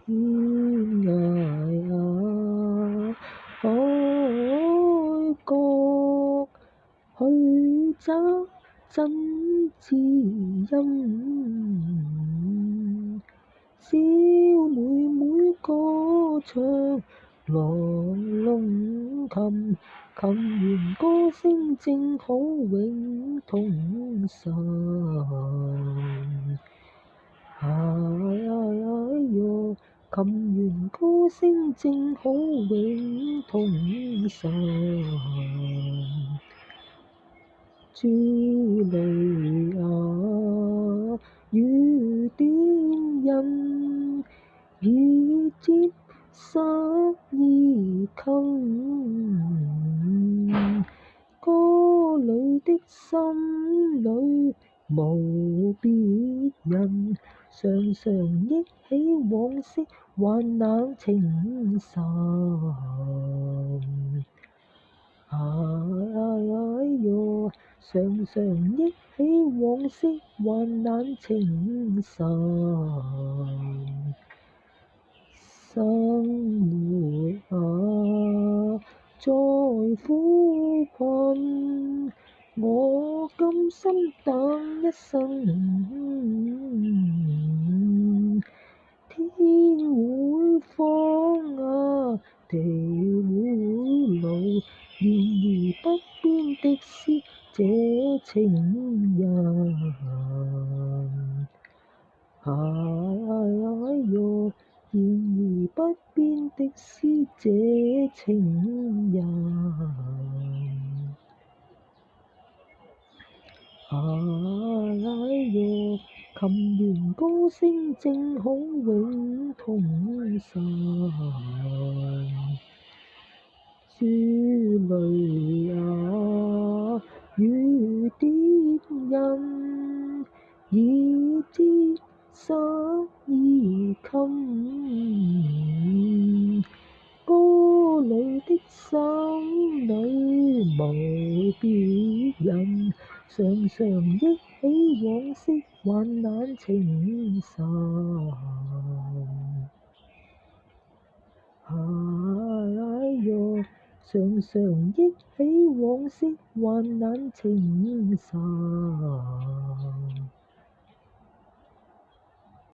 天涯啊，海角去找真知音。小妹妹歌唱來弄琴，琴弦歌聲正好永同神。哎喲，琴弦歌聲正好永同神。珠淚啊，雨點印，已接失意襟。歌裏的心裏無別人，常常憶起往昔患難情深。哎喲，常常憶起往昔患難情深。生活啊，再苦困，我甘心等一生。天會荒啊，地會老，然而不變的是這情人。哎喲，然而不變的是這情人。哎喲，琴弦歌聲正好永同神。珠淚啊，雨點印，已接失意襟。歌裏的心裏無別人，常常憶起往昔患難情深。哎喲，常常憶起往昔患難情深。